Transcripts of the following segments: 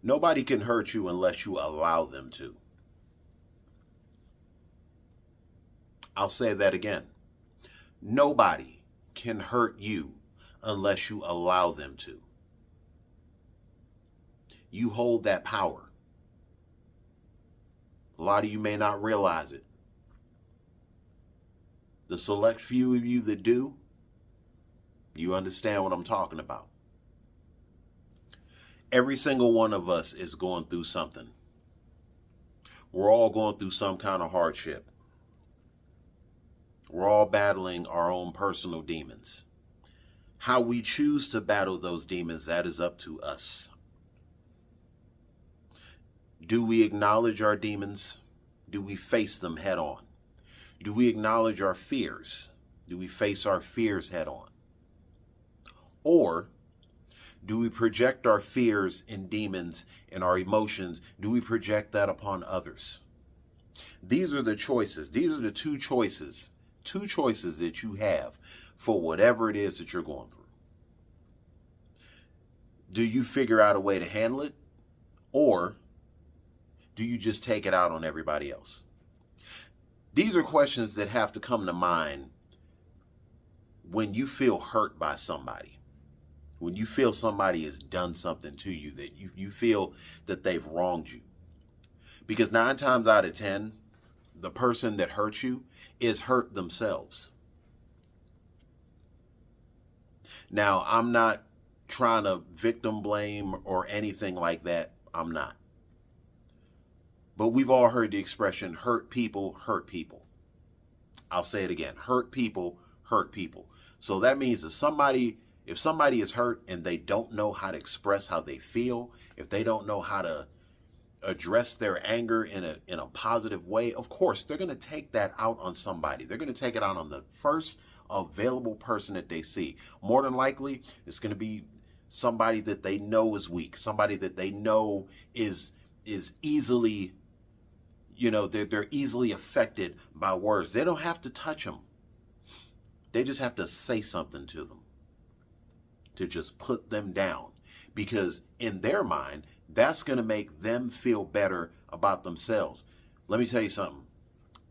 Nobody can hurt you unless you allow them to. I'll say that again. Nobody can hurt you unless you allow them to. You hold that power. A lot of you may not realize it. The select few of you that do, you understand what I'm talking about. Every single one of us is going through something. We're all going through some kind of hardship. We're all battling our own personal demons. How we choose to battle those demons, that is up to us. Do we acknowledge our demons? Do we face them head on? Do we acknowledge our fears? Do we face our fears head on? Or do we project our fears and demons and our emotions? Do we project that upon others? These are the choices. These are the two choices that you have for whatever it is that you're going through. Do you figure out a way to handle it? Or do you just take it out on everybody else? These are questions that have to come to mind when you feel hurt by somebody. When you feel somebody has done something to you, that you feel that they've wronged you. Because 9 times out of 10, the person that hurts you is hurt themselves. Now, I'm not trying to victim blame or anything like that. I'm not. But we've all heard the expression, hurt people hurt people. I'll say it again, hurt people hurt people. So that means that if somebody is hurt and they don't know how to express how they feel, if they don't know how to address their anger in a positive way, of course, they're going to take that out on somebody. They're going to take it out on the first available person that they see. More than likely, it's going to be somebody that they know is weak, somebody that they know is easily, they're easily affected by words. They don't have to touch them. They just have to say something to them to just put them down, because in their mind, that's going to make them feel better about themselves. Let me tell you something.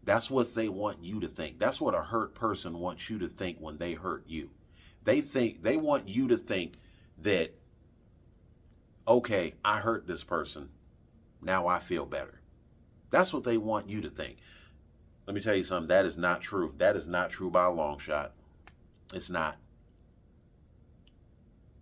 That's what they want you to think. That's what a hurt person wants you to think when they hurt you. They want you to think that, okay, I hurt this person. Now I feel better. That's what they want you to think. Let me tell you something. That is not true. That is not true by a long shot. It's not.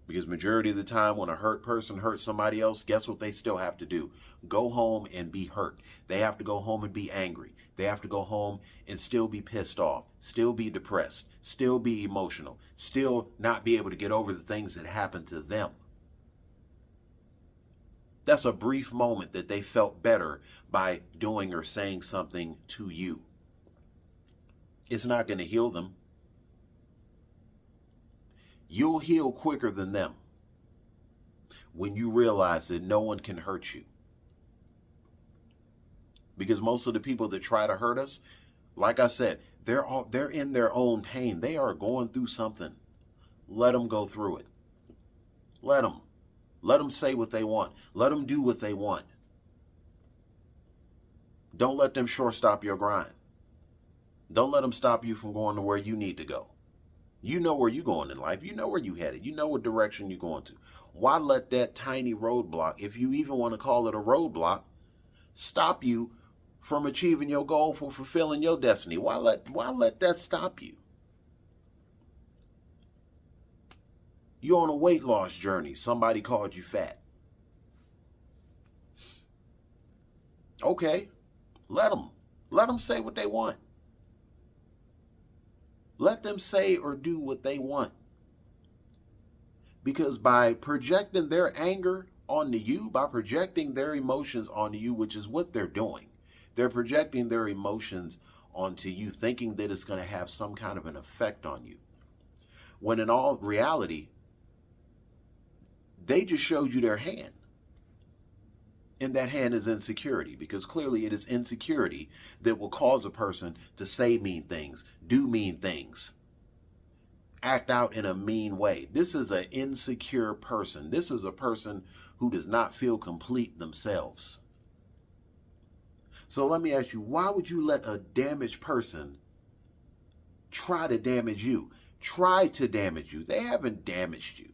Because majority of the time when a hurt person hurts somebody else, guess what they still have to do? Go home and be hurt. They have to go home and be angry. They have to go home and still be pissed off, still be depressed, still be emotional, still not be able to get over the things that happened to them. That's a brief moment that they felt better by doing or saying something to you. It's not going to heal them. You'll heal quicker than them when you realize that no one can hurt you. Because most of the people that try to hurt us, like I said, they're in their own pain. They are going through something. Let them go through it. Let them say what they want. Let them do what they want. Don't let them shortstop your grind. Don't let them stop you from going to where you need to go. You know where you're going in life. You know where you're headed. You know what direction you're going to. Why let that tiny roadblock, if you even want to call it a roadblock, stop you from achieving your goal, for fulfilling your destiny? Why let that stop you? You're on a weight loss journey. Somebody called you fat. Okay, let them say what they want. Let them say or do what they want. Because by projecting their anger onto you, by projecting their emotions onto you, which is what they're doing, they're projecting their emotions onto you, thinking that it's going to have some kind of an effect on you. When in all reality, they just showed you their hand. And that hand is insecurity, because clearly it is insecurity that will cause a person to say mean things, do mean things, act out in a mean way. This is an insecure person. This is a person who does not feel complete themselves. So let me ask you, why would you let a damaged person try to damage you? Try to damage you. They haven't damaged you.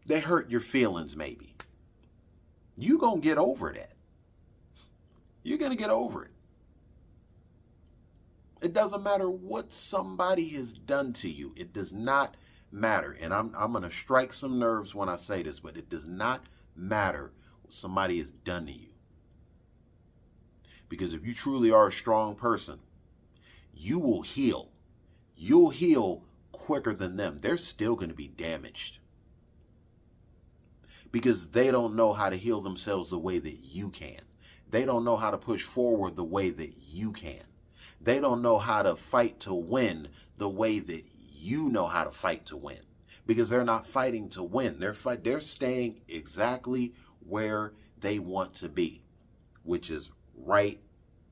They hurt your feelings maybe. You gonna get over that. You're gonna get over it. It doesn't matter what somebody has done to you. It does not matter. And I'm gonna strike some nerves when I say this, but it does not matter what somebody has done to you. Because if you truly are a strong person, you will heal. You'll heal quicker than them. They're still going to be damaged because they don't know how to heal themselves the way that you can. They don't know how to push forward the way that you can. They don't know how to fight to win the way that you know how to fight to win, because they're not fighting to win. They're staying exactly where they want to be, which is right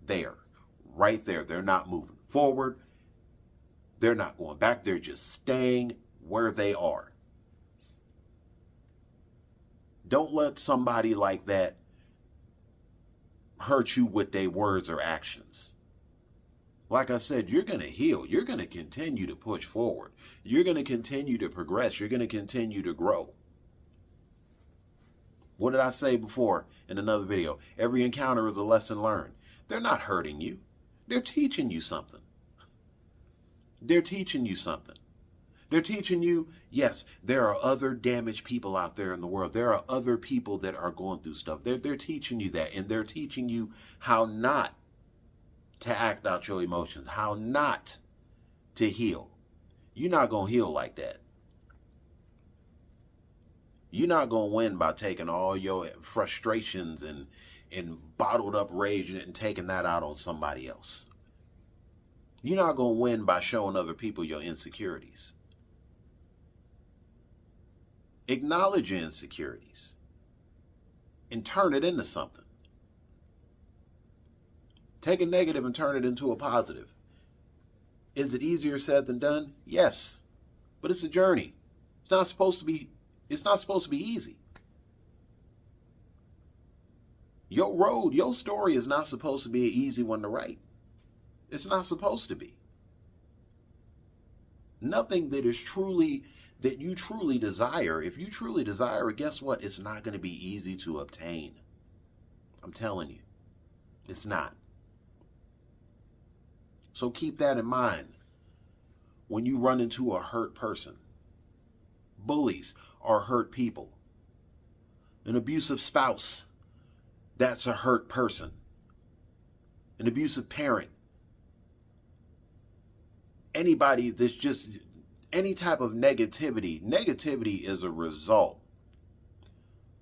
there. Right there. They're not moving forward. They're not going back. They're just staying where they are. Don't let somebody like that hurt you with their words or actions. Like I said, you're going to heal. You're going to continue to push forward. You're going to continue to progress. You're going to continue to grow. What did I say before in another video? Every encounter is a lesson learned. They're not hurting you. They're teaching you something. They're teaching you something. They're teaching you, yes, there are other damaged people out there in the world. There are other people that are going through stuff. They're teaching you that, and they're teaching you how not to act out your emotions, how not to heal. You're not going to heal like that. You're not going to win by taking all your frustrations and bottled up rage and taking that out on somebody else. You're not going to win by showing other people your insecurities. Acknowledge your insecurities and turn it into something. Take a negative and turn it into a positive. Is it easier said than done? Yes, but it's a journey. It's not supposed to be easy. Your road, your story is not supposed to be an easy one to write. It's not supposed to be. Nothing that you truly desire, if you truly desire it, guess what? It's not going to be easy to obtain. I'm telling you, it's not. So keep that in mind when you run into a hurt person. Bullies are hurt people. An abusive spouse, that's a hurt person. An abusive parent. Anybody that's just any type of negativity. Negativity is a result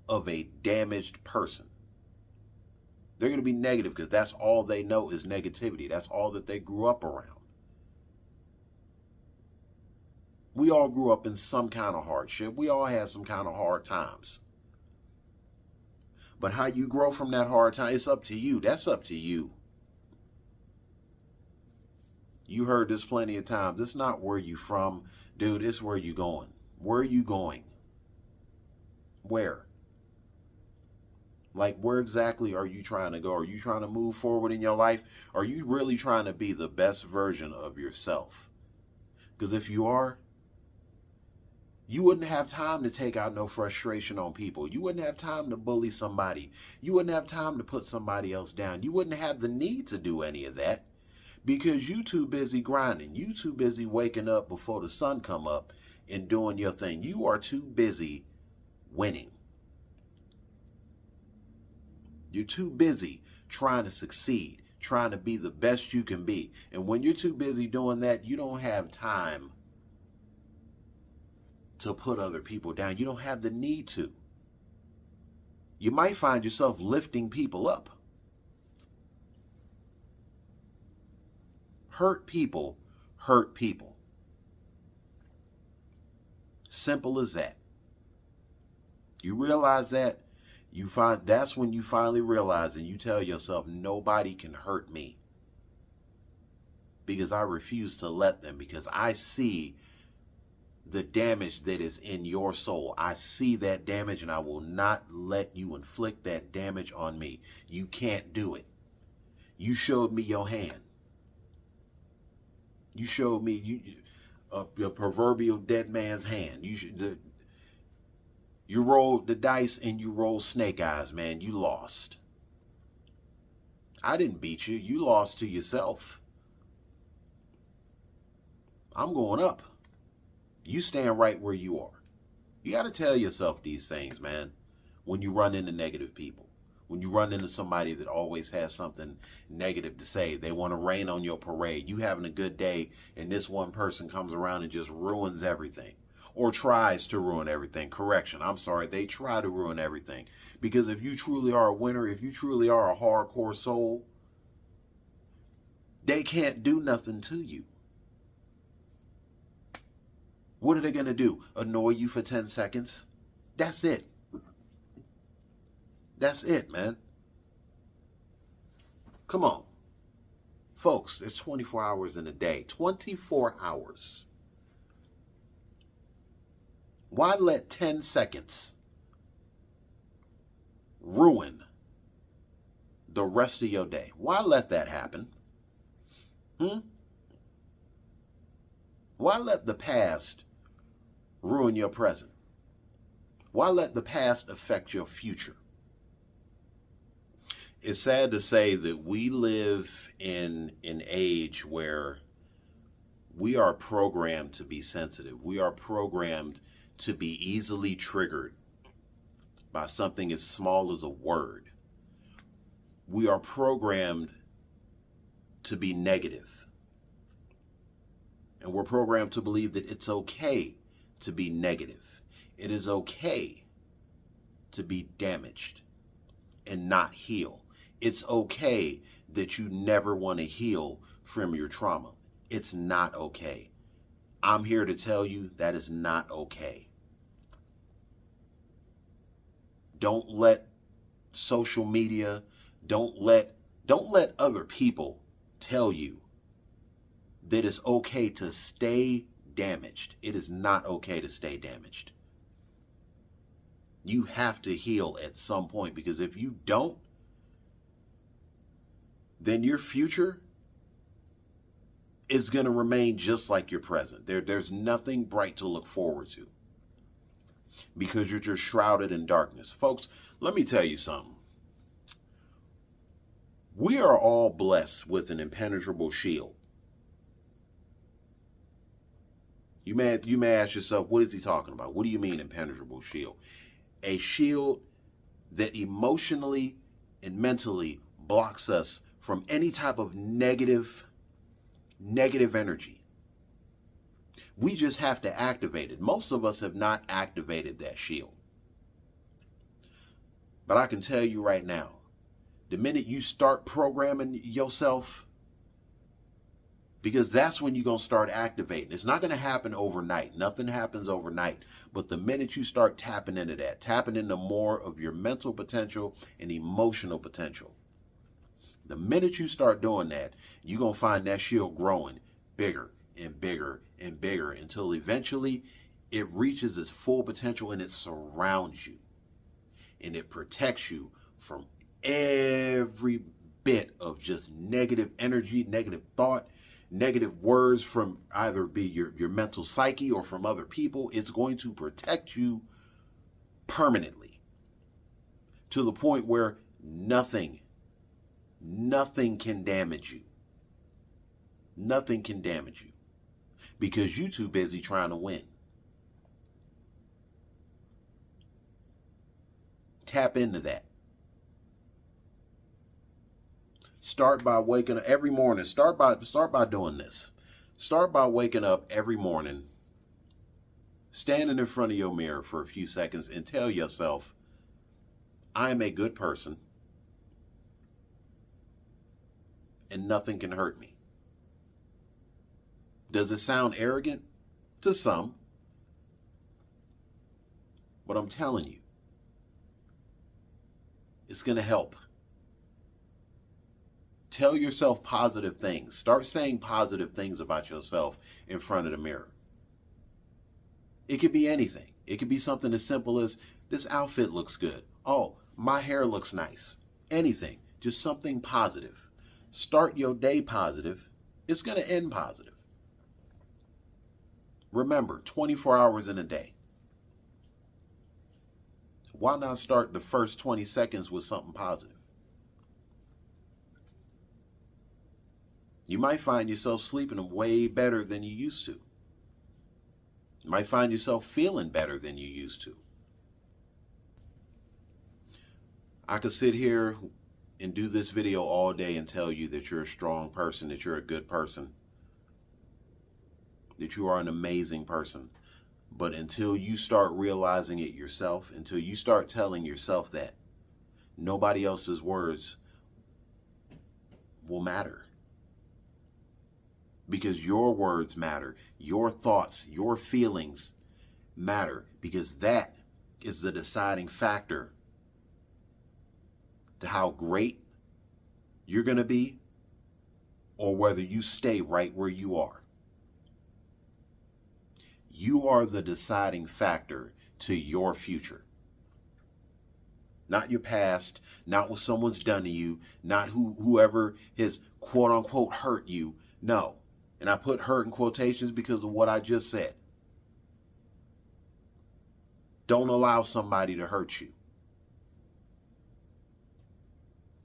of a damaged person. They're going to be negative because that's all they know is negativity. That's all that they grew up around. We all grew up in some kind of hardship. We all had some kind of hard times. But how you grow from that hard time, it's up to you. That's up to you. You heard this plenty of times. It's not where you from, dude. It's where you going. Where are you going? Where? Like, where exactly are you trying to go? Are you trying to move forward in your life? Are you really trying to be the best version of yourself? Because if you are, you wouldn't have time to take out no frustration on people. You wouldn't have time to bully somebody. You wouldn't have time to put somebody else down. You wouldn't have the need to do any of that because you too busy grinding. You too busy waking up before the sun come up and doing your thing. You are too busy winning. You're too busy trying to succeed, trying to be the best you can be. And when you're too busy doing that, you don't have time to put other people down. You don't have the need to. You might find yourself lifting people up. Hurt people hurt people. Simple as that. You realize that, that's when you finally realize and you tell yourself, nobody can hurt me. because I refuse to let them, because I see the damage that is in your soul. I see that damage, and I will not let you inflict that damage on me. You can't do it. You showed me your hand. You showed me your proverbial dead man's hand. You rolled the dice and you rolled snake eyes, man. You lost. I didn't beat you. You lost to yourself. I'm going up. You stand right where you are. You got to tell yourself these things, man, when you run into negative people. When you run into somebody that always has something negative to say, they want to rain on your parade. You having a good day, and this one person comes around and just ruins everything, or tries to ruin everything. Correction, I'm sorry, they try to ruin everything. Because if you truly are a winner, if you truly are a hardcore soul, they can't do nothing to you. What are they going to do? Annoy you for 10 seconds? That's it. That's it, man. Come on. Folks, there's 24 hours in a day. 24 hours. Why let 10 seconds ruin the rest of your day? Why let that happen? Why let the past ruin your present? Why let the past affect your future? It's sad to say that we live in an age where we are programmed to be sensitive. We are programmed to be easily triggered by something as small as a word. We are programmed to be negative. And we're programmed to believe that it's okay to be negative. It is okay to be damaged and not heal. It's okay that you never want to heal from your trauma. It's not okay. I'm here to tell you that is not okay. Don't let social media, don't let other people tell you that it's okay to stay damaged. It is not okay to stay damaged. You have to heal at some point, because if you don't, then your future is going to remain just like your present. There's nothing bright to look forward to, because you're just shrouded in darkness. Folks, let me tell you something. We are all blessed with an impenetrable shield. You may ask yourself, what is he talking about? What do you mean impenetrable shield? A shield that emotionally and mentally blocks us from any type of negative energy. We just have to activate it. Most of us have not activated that shield. But I can tell you right now, the minute you start programming yourself, because that's when you're going to start activating. It's not going to happen overnight. Nothing happens overnight. But the minute you start tapping into that, tapping into more of your mental potential and emotional potential, the minute you start doing that, you're going to find that shield growing bigger and bigger and bigger until eventually it reaches its full potential, and it surrounds you. And it protects you from every bit of just negative energy, negative thought, negative words from either be your mental psyche or from other people. It's going to protect you permanently, to the point where nothing can damage you. Nothing can damage you, because you're too busy trying to win. Tap into that. Start by waking up every morning. Start by doing this. Start by waking up every morning, standing in front of your mirror for a few seconds, and tell yourself, I am a good person, and nothing can hurt me. Does it sound arrogant? To some. But I'm telling you, it's going to help. Tell yourself positive things. Start saying positive things about yourself in front of the mirror. It could be anything. It could be something as simple as, this outfit looks good. Oh, my hair looks nice. Anything. Just something positive. Start your day positive. It's going to end positive. Remember, 24 hours in a day. Why not start the first 20 seconds with something positive? You might find yourself sleeping way better than you used to. You might find yourself feeling better than you used to. I could sit here and do this video all day and tell you that you're a strong person, that you're a good person, that you are an amazing person. But until you start realizing it yourself, until you start telling yourself that, nobody else's words will matter. Because your words matter, your thoughts, your feelings matter, because that is the deciding factor to how great you're going to be or whether you stay right where you are. You are the deciding factor to your future. Not your past, not what someone's done to you, not whoever has quote unquote hurt you. No. And I put hurt in quotations because of what I just said. Don't allow somebody to hurt you.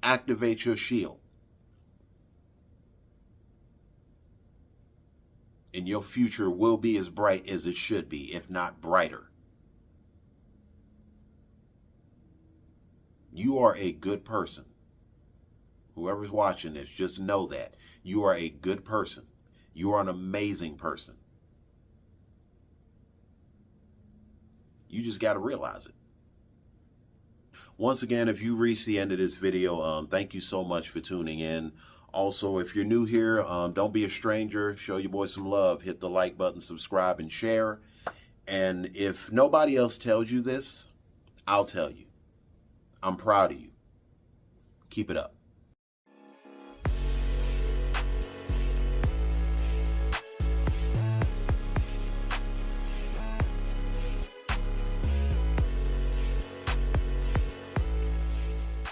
Activate your shield. And your future will be as bright as it should be, if not brighter. You are a good person. Whoever's watching this, just know that. You are a good person. You are an amazing person. You just got to realize it. Once again, if you reach the end of this video, thank you so much for tuning in. Also, if you're new here, don't be a stranger. Show your boy some love. Hit the like button, subscribe, and share. And if nobody else tells you this, I'll tell you. I'm proud of you. Keep it up.